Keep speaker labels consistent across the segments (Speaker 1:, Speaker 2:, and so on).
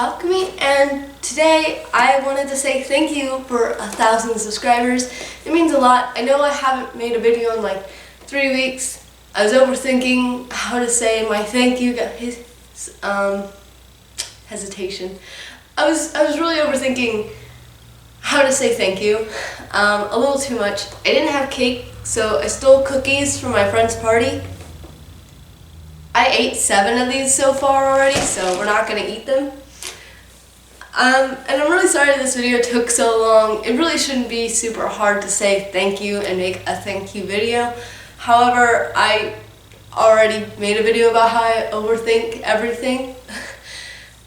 Speaker 1: Alchemy, and today I wanted to say thank you for 1,000 subscribers. It means a lot. I know I haven't made a video in like 3 weeks. I was overthinking how to say my thank you, hesitation. I was really overthinking how to say thank you, a little too much. I didn't have cake, so I stole cookies from my friend's party. I ate 7 of these so far already, so we're not gonna eat them. And I'm really sorry this video took so long. It really shouldn't be super hard to say thank you and make a thank you video. However, I already made a video about how I overthink everything.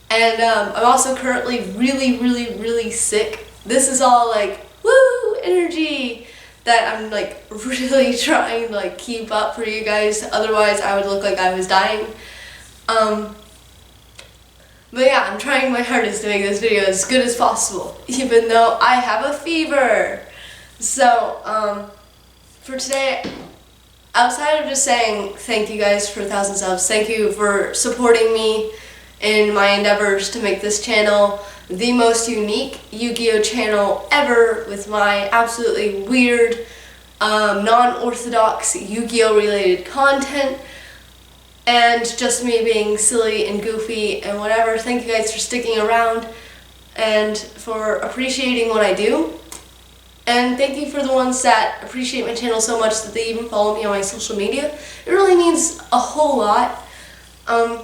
Speaker 1: And I'm also currently really sick. This is all like, woo, energy that I'm like really trying to like keep up for you guys. Otherwise, I would look like I was dying. But yeah, I'm trying my hardest to make this video as good as possible, even though I have a fever. So, for today, outside of just saying thank you guys for 1,000 subs, thank you for supporting me in my endeavors to make this channel the most unique Yu-Gi-Oh channel ever, with my absolutely weird, non-orthodox Yu-Gi-Oh related content, and just me being silly and goofy and whatever. Thank you guys for sticking around and for appreciating what I do. And thank you for the ones that appreciate my channel so much that they even follow me on my social media. It really means a whole lot. Aside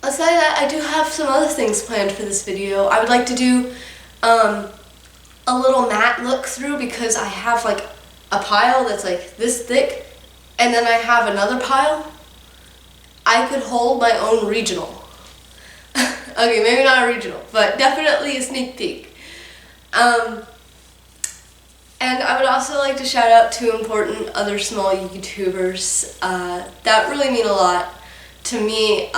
Speaker 1: of that, I do have some other things planned for this video. I would like to do a little mat look through, because I have like a pile that's like this thick, and then I have another pile. I could hold my own regional. Okay, maybe not a regional, but definitely a sneak peek. And I would also like to shout out 2 important other small YouTubers that really mean a lot to me.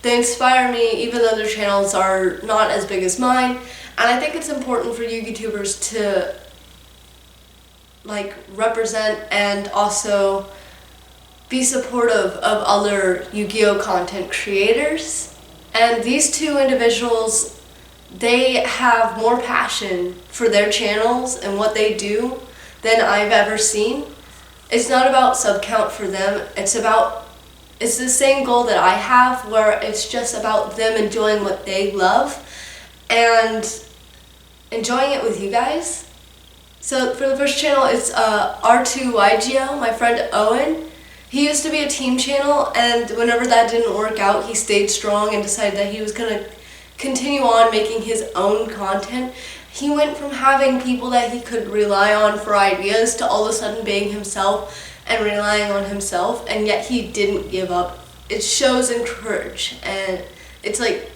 Speaker 1: They inspire me, even though their channels are not as big as mine. And I think it's important for YouTubers to like represent and also be supportive of other Yu-Gi-Oh content creators. And these 2 individuals, they have more passion for their channels and what they do than I've ever seen. It's not about sub count for them, it's the same goal that I have, where it's just about them enjoying what they love and enjoying it with you guys. So for the first channel, it's R2YGO, my friend Owen. He used to be a team channel, and whenever that didn't work out, he stayed strong and decided that he was going to continue on making his own content. He went from having people that he could rely on for ideas to all of a sudden being himself and relying on himself, and yet he didn't give up. It shows courage, and it's like,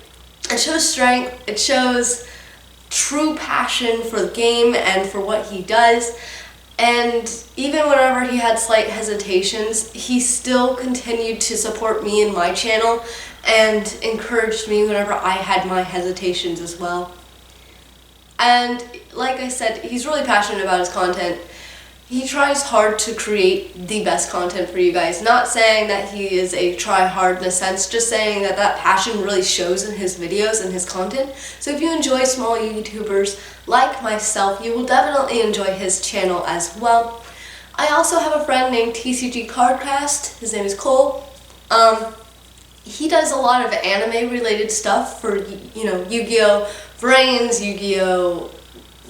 Speaker 1: it shows strength, it shows true passion for the game and for what he does. And even whenever he had slight hesitations, he still continued to support me and my channel and encouraged me whenever I had my hesitations as well. And like I said, he's really passionate about his content. He tries hard to create the best content for you guys. Not saying that he is a try-hard in a sense, just saying that that passion really shows in his videos and his content. So if you enjoy small YouTubers like myself, you will definitely enjoy his channel as well. I also have a friend named TCG Cardcast. His name is Cole. He does a lot of anime-related stuff for, you know, Yu-Gi-Oh! Brains, Yu-Gi-Oh!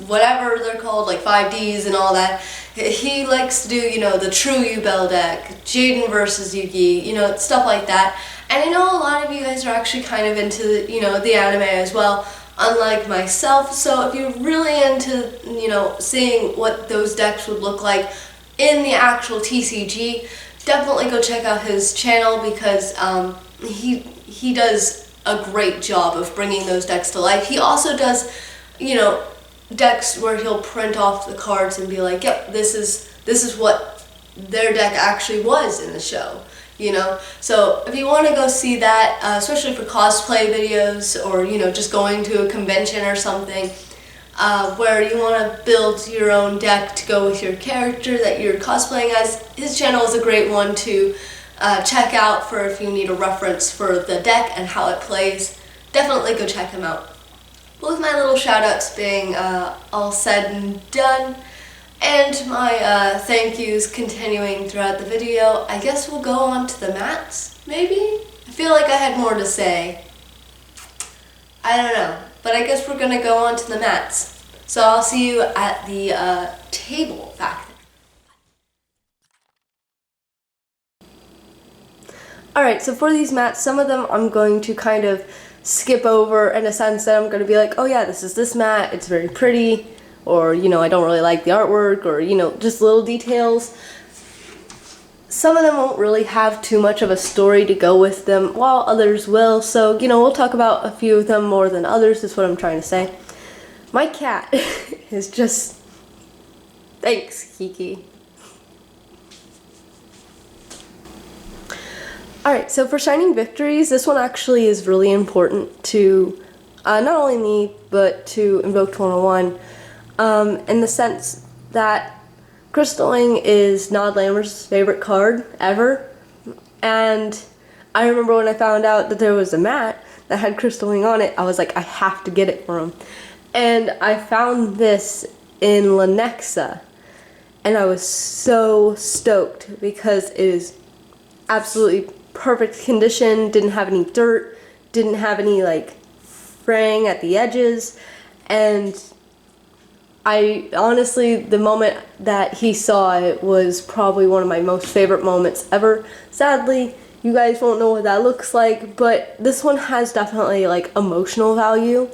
Speaker 1: Whatever they're called, like 5Ds and all that. He likes to do, you know, the True Yu-Bell deck, Jaden versus Yugi, you know, stuff like that. And I know a lot of you guys are actually kind of into, you know, the anime as well, unlike myself. So if you're really into, you know, seeing what those decks would look like in the actual TCG, definitely go check out his channel, because he does a great job of bringing those decks to life. He also does, you know, decks where he'll print off the cards and be like, yep, this is what their deck actually was in the show, you know. So if you want to go see that, especially for cosplay videos, or, you know, just going to a convention or something, where you want to build your own deck to go with your character that you're cosplaying as, his channel is a great one to check out for if you need a reference for the deck and how it plays. definitely go check him out. But with my little shoutouts being all said and done, and my thank yous continuing throughout the video, I guess we'll go on to the mats, maybe? I feel like I had more to say. I don't know, but I guess we're gonna go on to the mats. So I'll see you at the table back there. Alright, so for these mats, some of them I'm going to kind of skip over in a sense that I'm going to be like, oh yeah, this is this mat, it's very pretty, or, you know, I don't really like the artwork, or, you know, just little details. Some of them won't really have too much of a story to go with them, while others will, so, you know, we'll talk about a few of them more than others, is what I'm trying to say. My cat is just... Thanks, Kiki. Alright, so for Shining Victories, this one actually is really important to not only me, but to Invoked 101, in the sense that Crystalling is MeoLammerz's favorite card ever, and I remember when I found out that there was a mat that had Crystalling on it, I was like, I have to get it for him. And I found this in Lenexa, and I was so stoked because it is absolutely perfect condition, didn't have any dirt, didn't have any like fraying at the edges, and I honestly, the moment that he saw it was probably one of my most favorite moments ever. Sadly, you guys won't know what that looks like, but this one has definitely like emotional value,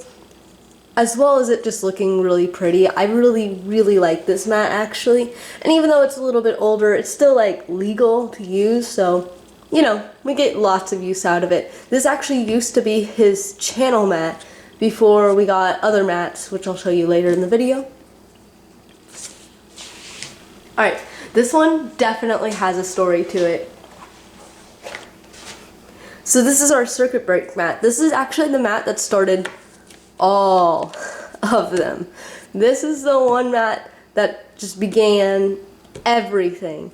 Speaker 1: as well as it just looking really pretty. I really like this mat actually, and even though it's a little bit older, it's still like legal to use, so you know, we get lots of use out of it. This actually used to be his channel mat before we got other mats, which I'll show you later in the video. Alright, this one definitely has a story to it. So this is our circuit break mat. This is actually the mat that started all of them. This is the one mat that just began everything.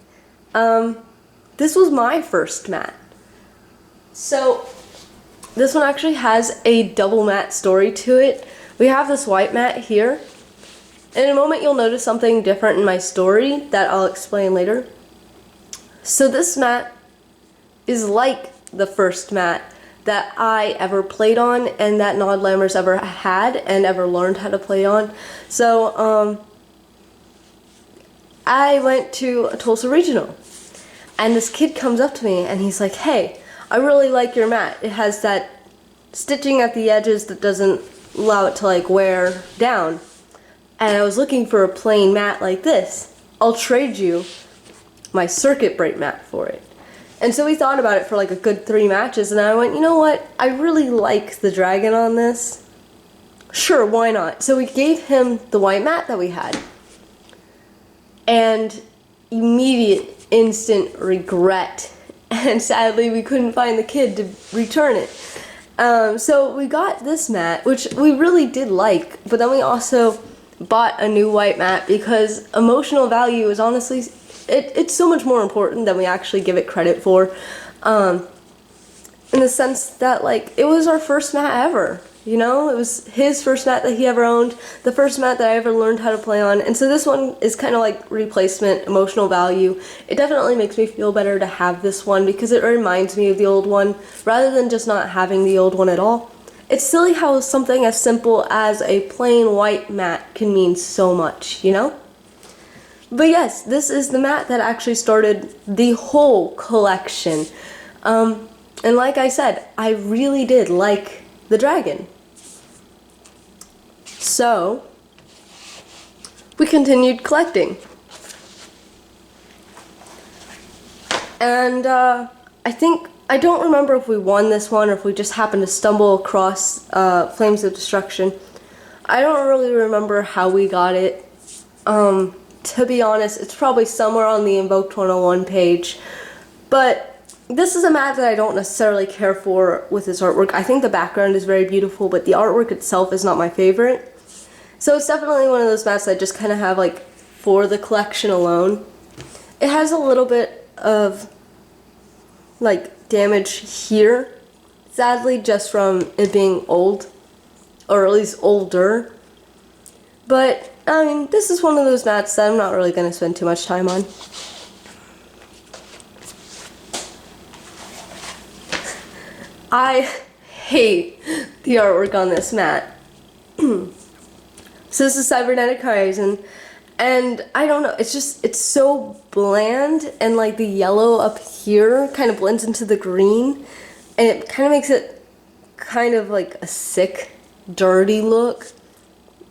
Speaker 1: This was my first mat. So this one actually has a double mat story to it. We have this white mat here. In a moment you'll notice something different in my story that I'll explain later. So this mat is like the first mat that I ever played on and that MeoLammerz ever had and ever learned how to play on. So I went to a Tulsa Regional, and this kid comes up to me and he's like, hey, I really like your mat. It has that stitching at the edges that doesn't allow it to like wear down. And I was looking for a plain mat like this. I'll trade you my circuit break mat for it. And so we thought about it for like a good 3 matches, and I went, you know what? I really like the dragon on this. Sure, why not? So we gave him the white mat that we had. And immediate, instant regret. And sadly, we couldn't find the kid to return it. So we got this mat, which we really did like, but then we also bought a new white mat because emotional value is honestly, it's so much more important than we actually give it credit for. In the sense that, like, it was our first mat ever. You know, it was his first mat that he ever owned, the first mat that I ever learned how to play on, and so this one is kind of like replacement, emotional value. It definitely makes me feel better to have this one because it reminds me of the old one, rather than just not having the old one at all. It's silly how something as simple as a plain white mat can mean so much, you know? But yes, this is the mat that actually started the whole collection. And like I said, I really did like the dragon. So, we continued collecting. And I don't remember if we won this one or if we just happened to stumble across Flames of Destruction. I don't really remember how we got it. To be honest, it's probably somewhere on the Invoked 101 page. But this is a mat that I don't necessarily care for with its artwork. I think the background is very beautiful, but the artwork itself is not my favorite. So it's definitely one of those mats that I just kind of have like for the collection alone. It has a little bit of like damage here sadly, just from it being old, or at least older. But, I mean, this is one of those mats that I'm not really going to spend too much time on. I hate the artwork on this mat. So this is Cybernetic Horizon, and I don't know, it's so bland, and like the yellow up here kind of blends into the green, and it kind of makes it kind of like a sick, dirty look.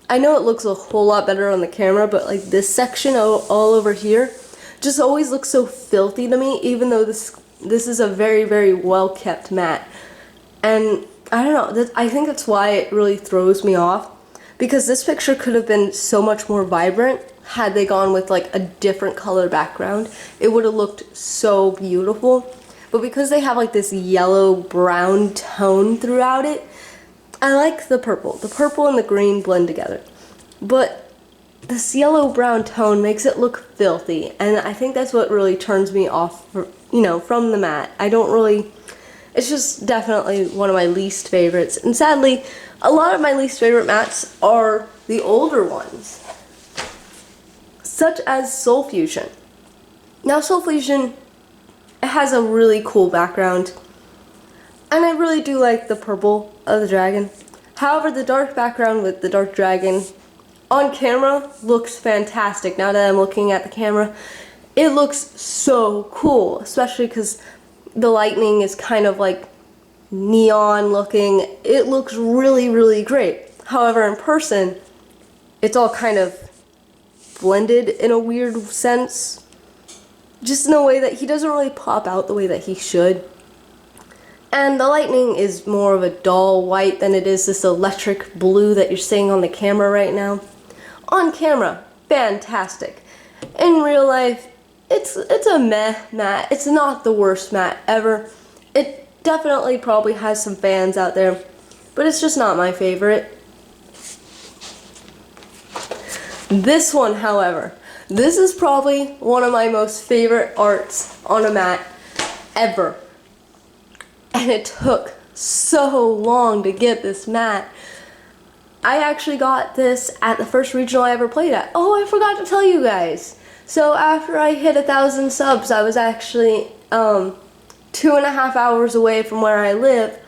Speaker 1: I know it looks a whole lot better on the camera, but like this section all over here just always looks so filthy to me, even though this is a very, very well kept mat. And I don't know, I think that's why it really throws me off, because this picture could have been so much more vibrant had they gone with like a different color background. It would have looked so beautiful. But because they have like this yellow brown tone throughout it, I like the purple. The purple and the green blend together. But this yellow brown tone makes it look filthy, and I think that's what really turns me off, from the mat. It's just definitely one of my least favorites. And sadly, a lot of my least favorite mats are the older ones, such as Soul Fusion. Now, Soul Fusion has a really cool background, and I really do like the purple of the dragon. However, the dark background with the dark dragon on camera looks fantastic. Now that I'm looking at the camera, it looks so cool, especially because the lightning is kind of like neon looking. It looks really, really great. However, in person, it's all kind of blended in a weird sense. Just in a way that he doesn't really pop out the way that he should. And the lightning is more of a dull white than it is this electric blue that you're seeing on the camera right now. On camera, fantastic. In real life, it's a meh mat. It's not the worst mat ever. It definitely probably has some fans out there, but it's just not my favorite. This one, however, this is probably one of my most favorite arts on a mat ever. And it took so long to get this mat. I actually got this at the first regional I ever played at. Oh, I forgot to tell you guys. So after I hit 1,000 subs, I was actually 2.5 hours away from where I live,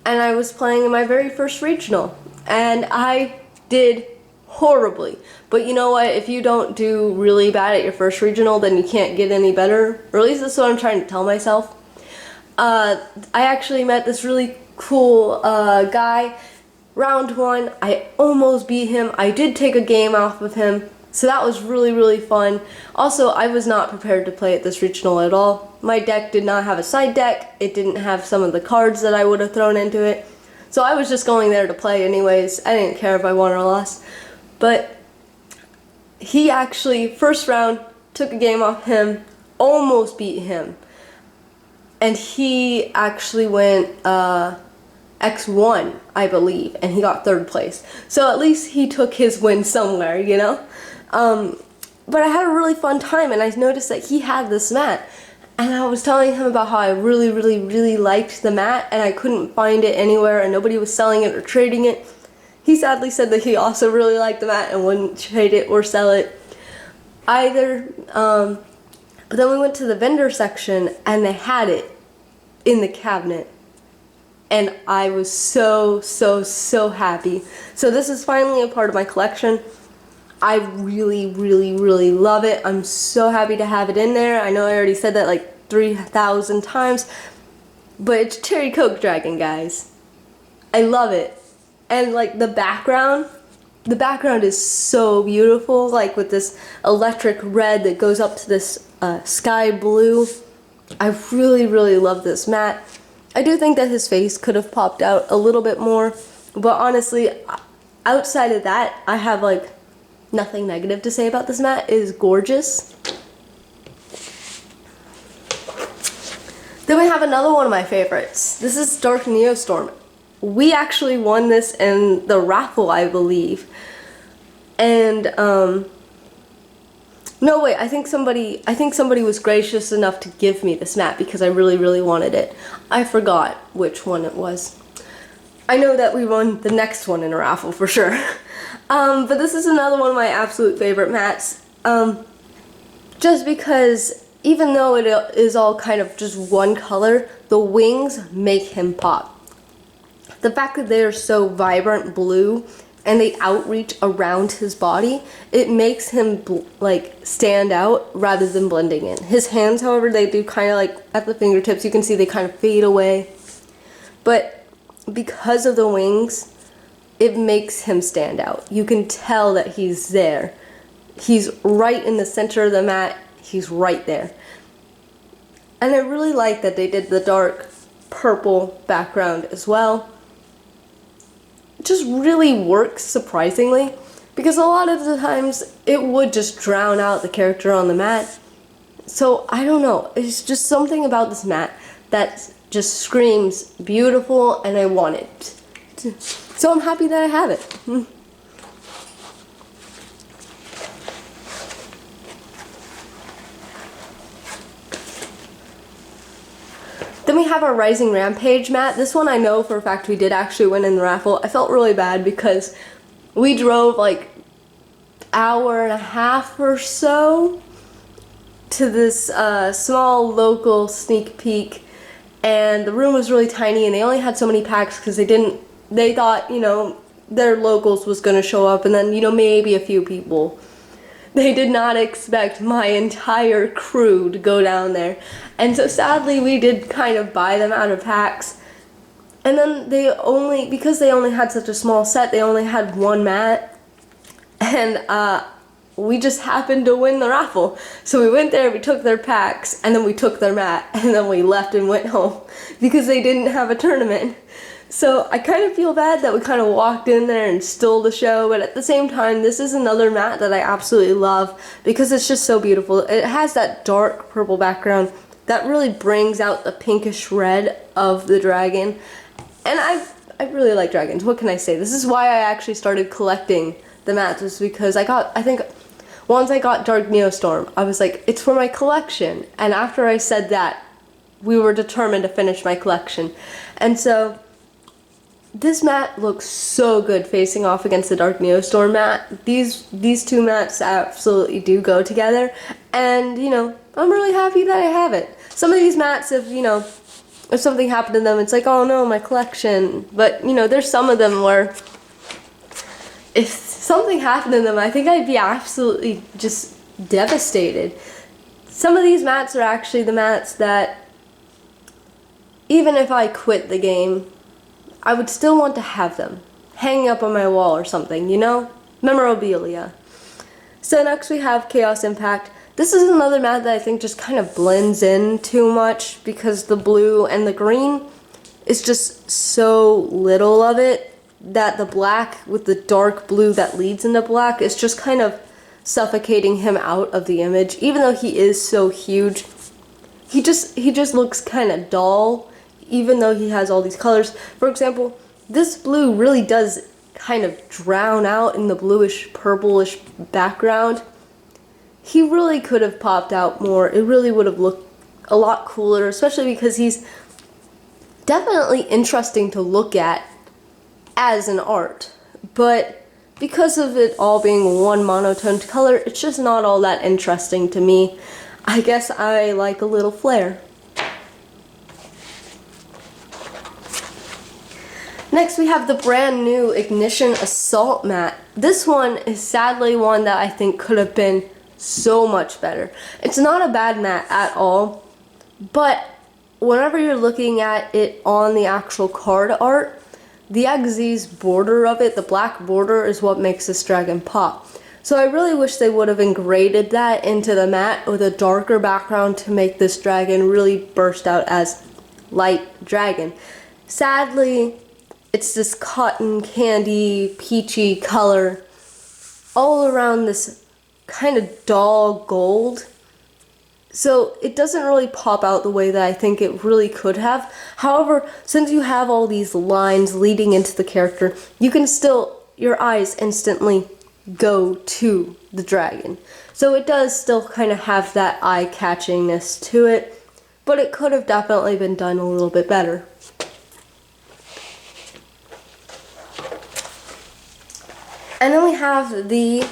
Speaker 1: and I was playing in my very first regional, and I did horribly. But you know what? If you don't do really bad at your first regional, then you can't get any better. Or at least that's what I'm trying to tell myself. I actually met this really cool guy. Round 1, I almost beat him. I did take a game off of him, so that was really, really fun. Also, I was not prepared to play at this regional at all. My deck did not have a side deck. It didn't have some of the cards that I would have thrown into it. So I was just going there to play anyways. I didn't care if I won or lost. But he actually, first round, took a game off him, almost beat him. And he actually went X1, I believe, and he got 3rd place. So at least he took his win somewhere, you know? But I had a really fun time, and I noticed that he had this mat. And I was telling him about how I really, really, really liked the mat, and I couldn't find it anywhere, and nobody was selling it or trading it. He sadly said that he also really liked the mat and wouldn't trade it or sell it either. But then we went to the vendor section, and they had it in the cabinet. And I was so, so, so happy. So this is finally a part of my collection. I really, really, really love it. I'm so happy to have it in there. I know I already said that like 3,000 times, but it's Cherry Coke Dragon, guys. I love it. And like the background is so beautiful, like with this electric red that goes up to this sky blue. I really, really love this mat. I do think that his face could have popped out a little bit more, but honestly, outside of that, I have like nothing negative to say about this mat. It is gorgeous. Then we have another one of my favorites. This is Dark Neostorm. We actually won this in the raffle, I believe. And No, wait, I think somebody was gracious enough to give me this mat because I really, really wanted it. I forgot which one it was. I know that we won the next one in a raffle for sure. But this is another one of my absolute favorite mats. Just because even though it is all kind of just one color, the wings make him pop. The fact that they are so vibrant blue and they outreach around his body, it makes him like stand out rather than blending in. His hands, however, they do kind of like at the fingertips, you can see they kind of fade away. But because of the wings, it makes him stand out. You can tell that he's there. He's right in the center of the mat. He's right there. And I really like that they did the dark purple background as well. It just really works surprisingly, because a lot of the times it would just drown out the character on the mat. So I don't know, it's just something about this mat that just screams beautiful and I want it. So I'm happy that I have it. Then we have our Rising Rampage mat. This one I know for a fact we did actually win in the raffle. I felt really bad because we drove like hour and a half or so to this small local sneak peek, and the room was really tiny and they only had so many packs because they thought, you know, their locals was going to show up and then, you know, maybe a few people. They did not expect my entire crew to go down there. And so sadly we did kind of buy them out of packs. And then because they only had such a small set, they only had one mat. And we just happened to win the raffle. So we went there, we took their packs, and then we took their mat, and then we left and went home because they didn't have a tournament. So I kind of feel bad that we kind of walked in there and stole the show, but at the same time, this is another mat that I absolutely love because it's just so beautiful. It has that dark purple background that really brings out the pinkish red of the dragon. And I really like dragons. What can I say? This is why I actually started collecting the mats, was because I think once I got Dark Neostorm, I was like, it's for my collection. And after I said that, we were determined to finish my collection. And so this mat looks so good facing off against the Dark Neostorm mat. These two mats absolutely do go together, and you know, I'm really happy that I have it. Some of these mats, if something happened to them, it's like, oh no, my collection. But you know, there's some of them where if something happened to them, I think I'd be absolutely just devastated. Some of these mats are actually the mats that even if I quit the game, I would still want to have them hanging up on my wall or something, you know? Memorabilia. So next we have Chaos Impact. This is another mat that I think just kind of blends in too much because the blue and the green is just so little of it that the black with the dark blue that leads into black is just kind of suffocating him out of the image. Even though he is so huge, he just looks kind of dull. Even though he has all these colors. For example, this blue really does kind of drown out in the bluish purplish background. He really could have popped out more. It really would have looked a lot cooler, especially because he's definitely interesting to look at as an art. But because of it all being one monotoned color, it's just not all that interesting to me. I guess I like a little flair. Next we have the brand new Ignition Assault mat. This one is sadly one that I think could have been so much better. It's not a bad mat at all, but whenever you're looking at it on the actual card art, the Xyz border of it, the black border, is what makes this dragon pop. So I really wish they would have engraved that into the mat with a darker background to make this dragon really burst out as light dragon. Sadly, it's this cotton candy, peachy color all around this kind of dull gold. So it doesn't really pop out the way that I think it really could have. However, since you have all these lines leading into the character, you can still, your eyes instantly go to the dragon. So it does still kind of have that eye-catchingness to it, but it could have definitely been done a little bit better. And then we have the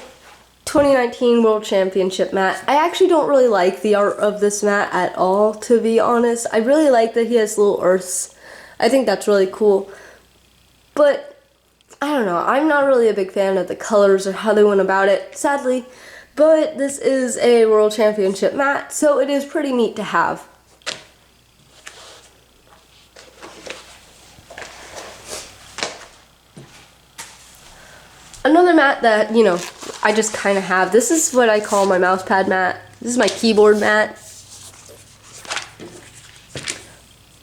Speaker 1: 2019 World Championship mat. I actually don't really like the art of this mat at all, to be honest. I really like that he has little earths. I think that's really cool. But, I don't know, I'm not really a big fan of the colors or how they went about it, sadly. But this is a World Championship mat, so it is pretty neat to have. Another mat that, you know, I just kind of have. This is what I call my mouse pad mat. This is my keyboard mat.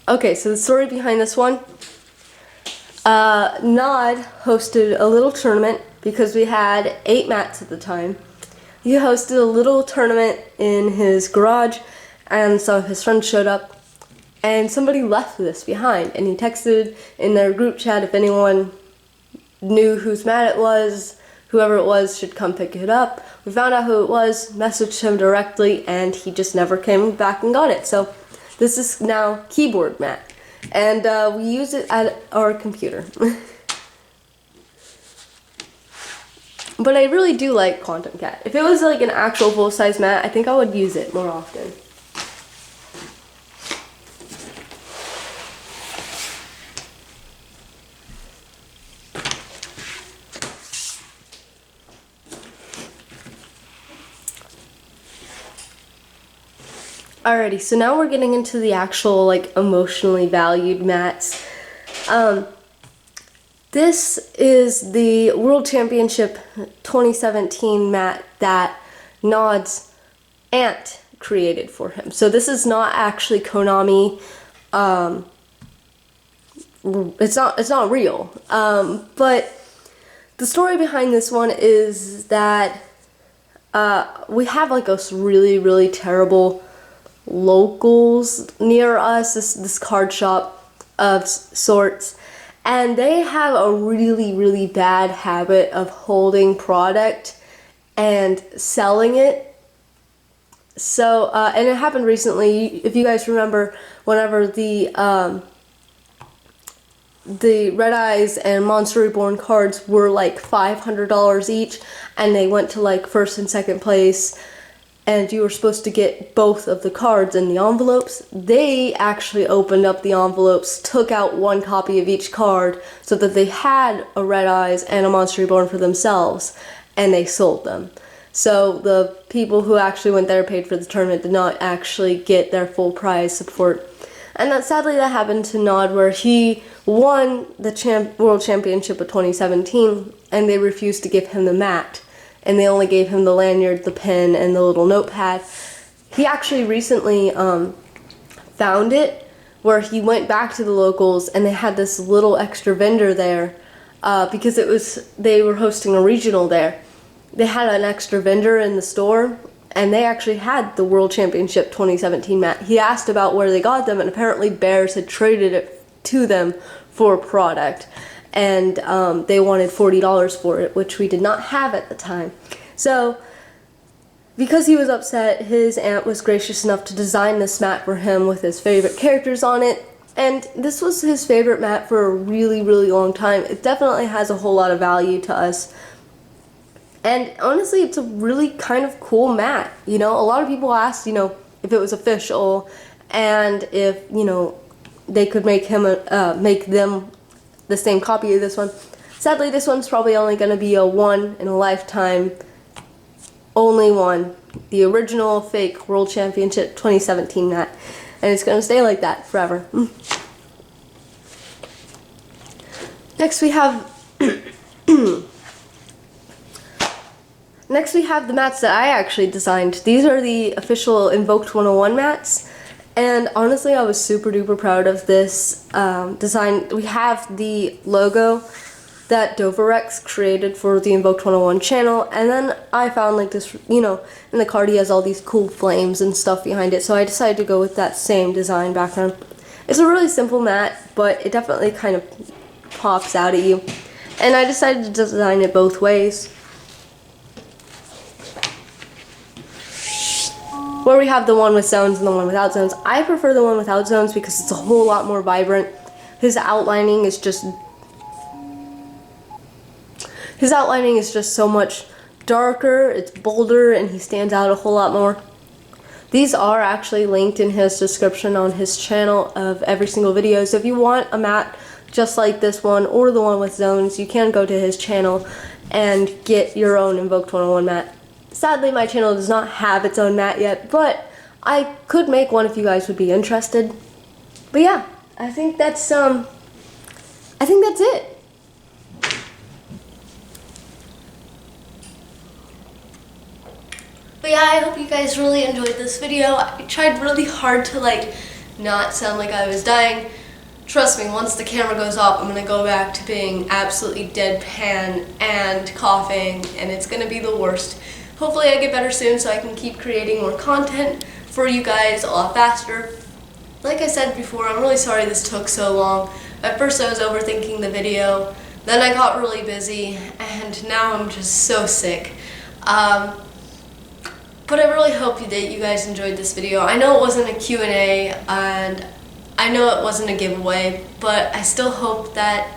Speaker 1: Okay, so the story behind this one. Nod hosted a little tournament because we had 8 mats at the time. He hosted a little tournament in his garage and some of his friends showed up and somebody left this behind and he texted in their group chat if anyone knew whose mat it was, whoever it was should come pick it up. We found out who it was, messaged him directly, and he just never came back and got it. So this is now keyboard mat, and we use it at our computer. But I really do like Quantum Cat. If it was like an actual full-size mat, I think I would use it more often. Alrighty, so now we're getting into the actual like emotionally valued mats. This is the World Championship 2017 mat that Nod's aunt created for him. So this is not actually Konami. It's not real. But the story behind this one is that we have like a really terrible locals near us, this card shop of sorts, and they have a really bad habit of holding product and selling it. So and it happened recently. If you guys remember, whenever the Red Eyes and Monster Reborn cards were like $500 each and they went to like first and second place, and you were supposed to get both of the cards in the envelopes, they actually opened up the envelopes, took out one copy of each card so that they had a Red Eyes and a Monster Reborn for themselves, and they sold them. So the people who actually went there, paid for the tournament, did not actually get their full prize support. And sadly that happened to Nod, where he won the World Championship of 2017, and they refused to give him the mat. And they only gave him the lanyard, the pen, and the little notepad. He actually recently found it, where he went back to the locals and they had this little extra vendor there because they were hosting a regional there. They had an extra vendor in the store, and they actually had the World Championship 2017 mat. He asked about where they got them, and apparently Bears had traded it to them for a product. And they wanted $40 for it, which we did not have at the time. So, because he was upset, his aunt was gracious enough to design this mat for him with his favorite characters on it. And this was his favorite mat for a really long time. It definitely has a whole lot of value to us. And honestly, it's a really kind of cool mat. You know, a lot of people asked, you know, if it was official and if, you know, they could make them the same copy of this one. Sadly, this one's probably only going to be a one in a lifetime, only one. The original fake World Championship 2017 mat. And it's going to stay like that forever. Next we have the mats that I actually designed. These are the official Invoked 101 mats. And honestly, I was super duper proud of this design. We have the logo that Dovarex created for the Invoked 101 channel, and then I found like this, you know, in the card he has all these cool flames and stuff behind it, so I decided to go with that same design background. It's a really simple mat, but it definitely kind of pops out at you, and I decided to design it both ways. where we have the one with zones and the one without zones. I prefer the one without zones because it's a whole lot more vibrant. His outlining is just so much darker, it's bolder, and he stands out a whole lot more. These are actually linked in his description on his channel of every single video, so if you want a mat just like this one or the one with zones, you can go to his channel and get your own Invoked 101 mat. Sadly, my channel does not have its own mat yet, but I could make one if you guys would be interested. But yeah, I think that's it. But yeah, I hope you guys really enjoyed this video. I tried really hard to like not sound like I was dying. Trust me, once the camera goes off, I'm gonna go back to being absolutely deadpan and coughing, and it's gonna be the worst. Hopefully I get better soon so I can keep creating more content for you guys a lot faster. Like I said before, I'm really sorry this took so long. At first I was overthinking the video, then I got really busy, and now I'm just so sick. But I really hope that you guys enjoyed this video. I know it wasn't a Q&A, and I know it wasn't a giveaway, but I still hope that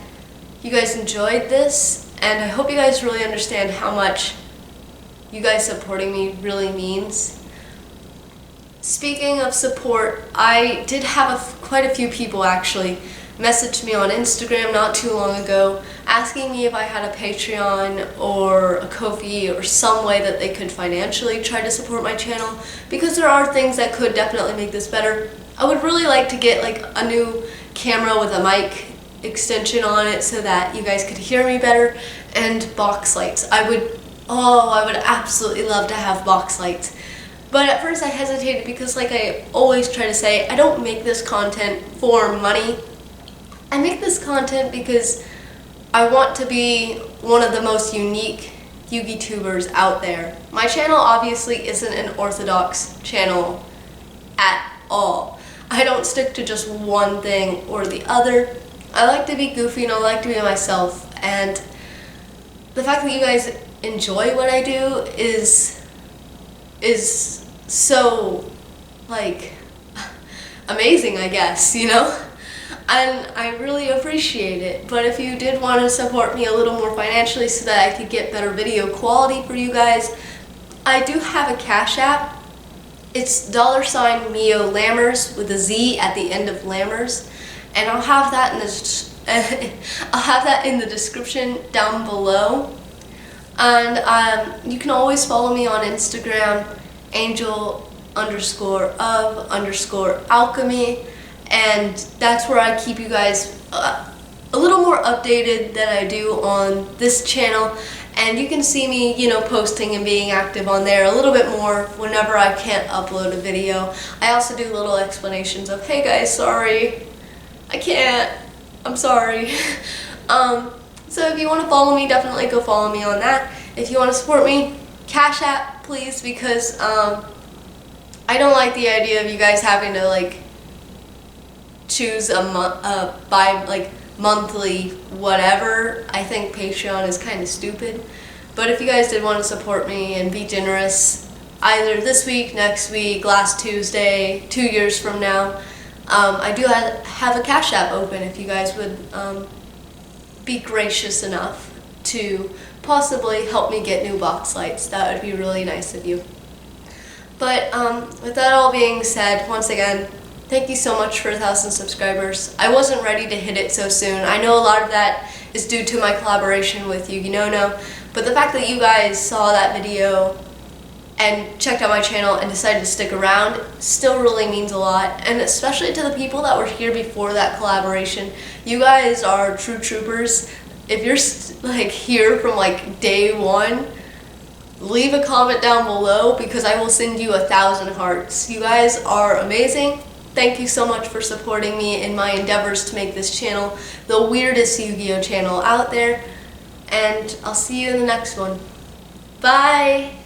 Speaker 1: you guys enjoyed this, and I hope you guys really understand how much you guys supporting me really means. Speaking of support, I did have quite a few people actually message me on Instagram not too long ago asking me if I had a Patreon or a Ko-fi or some way that they could financially try to support my channel, because there are things that could definitely make this better. I would really like to get like a new camera with a mic extension on it so that you guys could hear me better, and box lights. I would absolutely love to have box lights. But at first I hesitated because, like I always try to say, I don't make this content for money. I make this content because I want to be one of the most unique Yu-Gi tubers out there. My channel obviously isn't an orthodox channel at all. I don't stick to just one thing or the other. I like to be goofy and I like to be myself, and the fact that you guys enjoy what I do is so like amazing, I guess, you know? And I really appreciate it. But if you did want to support me a little more financially so that I could get better video quality for you guys, I do have a Cash App. It's $MeoLammerz with a Z at the end of Lammers, and I'll have that in the description down below. And you can always follow me on Instagram, angel_of_alchemy, and that's where I keep you guys a little more updated than I do on this channel. And you can see me, you know, posting and being active on there a little bit more whenever I can't upload a video. I also do little explanations of, hey guys, sorry, I can't, I'm sorry. So if you want to follow me, definitely go follow me on that. If you want to support me, Cash App, please, because I don't like the idea of you guys having to like choose buy like monthly whatever. I think Patreon is kind of stupid. But if you guys did want to support me and be generous, either this week, next week, last Tuesday, 2 years from now, I do have a Cash App open if you guys would be gracious enough to possibly help me get new box lights. That would be really nice of you. But with that all being said, once again, thank you so much for 1,000 subscribers. I wasn't ready to hit it so soon. I know a lot of that is due to my collaboration with Yu-Gi No, but the fact that you guys saw that video and checked out my channel and decided to stick around still really means a lot, and especially to the people that were here before that collaboration. You guys are true troopers. If you're like here from like day one, leave a comment down below because I will send you 1,000 hearts. You guys are amazing. Thank you so much for supporting me in my endeavors to make this channel the weirdest Yu-Gi-Oh channel out there, and I'll see you in the next one. Bye!